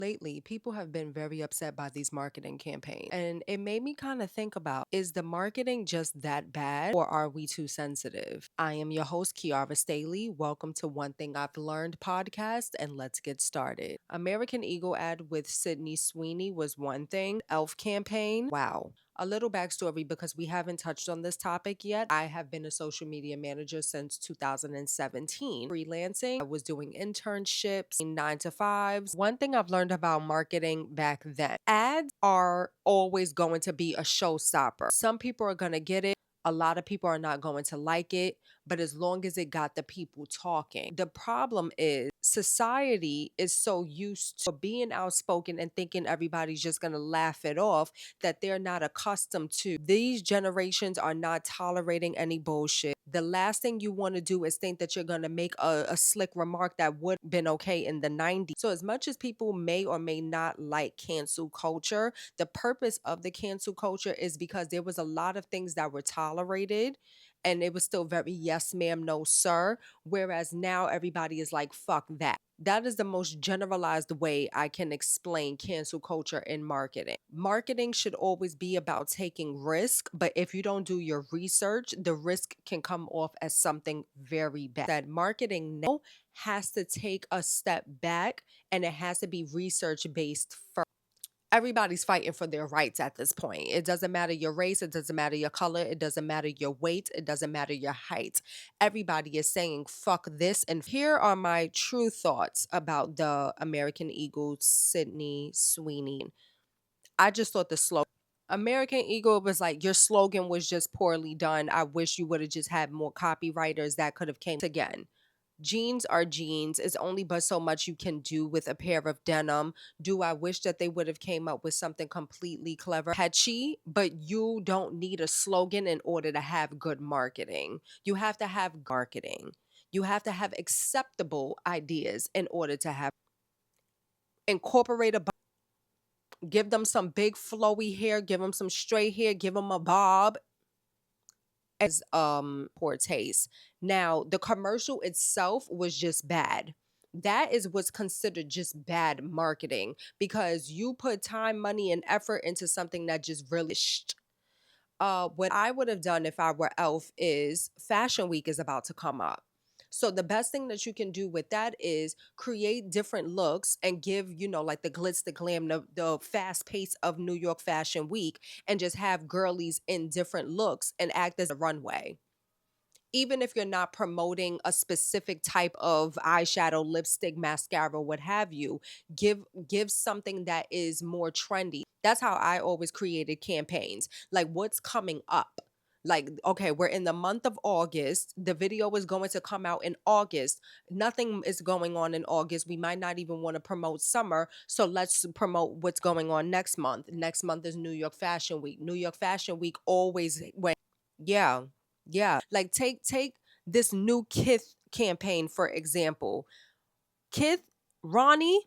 Lately, people have been very upset by these marketing campaigns, and it made me kind of think about, is the marketing just that bad or are we too sensitive? I am your host, Kiara Staley. Welcome to One Thing I've Learned podcast, and let's get started. American Eagle ad with Sydney Sweeney was one thing. Elf campaign, wow. A little backstory because we haven't touched on this topic yet. I have been a social media manager since 2017. Freelancing, I was doing internships, 9 to 5s. One thing I've learned about marketing back then, ads are always going to be a showstopper. Some people are going to get it. A lot of people are not going to like it, but as long as it got the people talking. The problem is society is so used to being outspoken and thinking everybody's just going to laugh it off that they're not accustomed to. These generations are not tolerating any bullshit. The last thing you want to do is think that you're going to make a slick remark that would have been okay in the 90s. So as much as people may or may not like cancel culture, the purpose of the cancel culture is because there was a lot of things that were tolerated and it was still very yes ma'am, no sir. Whereas now everybody is like, fuck that. That is the most generalized way I can explain cancel culture in marketing. Marketing should always be about taking risk, but if you don't do your research, the risk can come off as something very bad. That marketing now has to take a step back and it has to be research based first. Everybody's fighting for their rights at this point. It doesn't matter your race, it doesn't matter your color, it doesn't matter your weight, it doesn't matter your height. Everybody is saying fuck this. And here are my true thoughts about the American Eagle Sydney Sweeney. I just thought the slogan American Eagle was like, your slogan was just poorly done. I wish you would have just had more copywriters that could have came again. Jeans are jeans. It's only but so much you can do with a pair of denim. Do I wish that they would have came up with something completely clever, catchy, but you don't need a slogan in order to have good marketing. You have to have marketing. You have to have acceptable ideas in order to have incorporate a give them some big flowy hair, give them some straight hair, give them a bob as poor taste. Now, the commercial itself was just bad. That is what's considered just bad marketing because you put time, money, and effort into something that just really what I would have done if I were Elf is Fashion Week is about to come up. So the best thing that you can do with that is create different looks and give, like the glitz, the glam, the fast pace of New York Fashion Week and just have girlies in different looks and act as a runway. Even if you're not promoting a specific type of eyeshadow, lipstick, mascara, what have you, give something that is more trendy. That's how I always created campaigns. Like what's coming up? Like, okay, we're in the month of August. The video is going to come out in August. Nothing is going on in August. We might not even want to promote summer. So let's promote what's going on next month. Next month is New York Fashion Week. New York Fashion Week always went, yeah. Yeah, like take this new Kith campaign for example. Kith, Ronnie,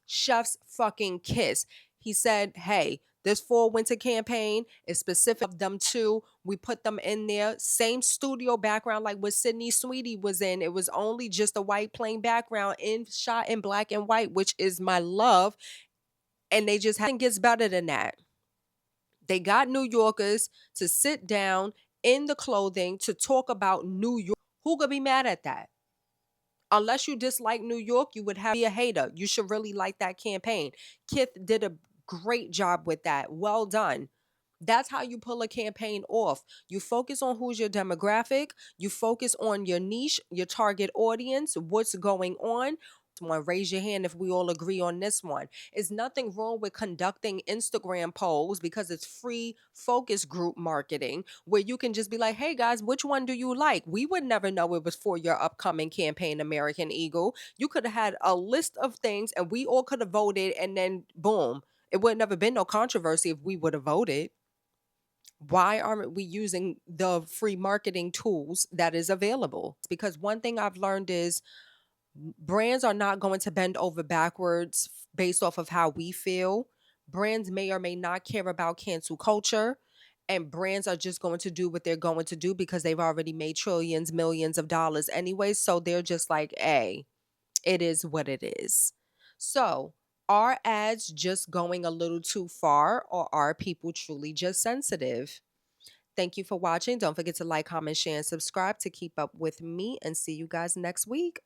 chef's fucking kiss. He said, "Hey, this fall winter campaign is specific of them too. We put them in there. Same studio background like what Sydney Sweeney was in. It was only just a white plain background in shot in black and white, which is my love. And they just gets better than that. They got New Yorkers to sit down in the clothing to talk about New York. Who could be mad at that? Unless you dislike New York, you would have be a hater. You should really like that campaign. Kith did a great job with that. Well done. That's how you pull a campaign off. You focus on who's your demographic. You focus on your niche, your target audience, what's going on. One, raise your hand if we all agree on this one. Is nothing wrong with conducting Instagram polls because it's free focus group marketing where you can just be like, hey guys, which one do you like? We would never know it was for your upcoming campaign, American Eagle. You could have had a list of things and we all could have voted and then boom. It would never been no controversy if we would have voted. Why aren't we using the free marketing tools that is available? It's because one thing I've learned is brands are not going to bend over backwards based off of how we feel. Brands may or may not care about cancel culture, and brands are just going to do what they're going to do because they've already made trillions, millions of dollars anyway. So they're just like, hey, it is what it is. So Are ads just going a little too far, or are people truly just sensitive? Thank you for watching. Don't forget to like, comment, share, and subscribe to keep up with me, and see you guys next week.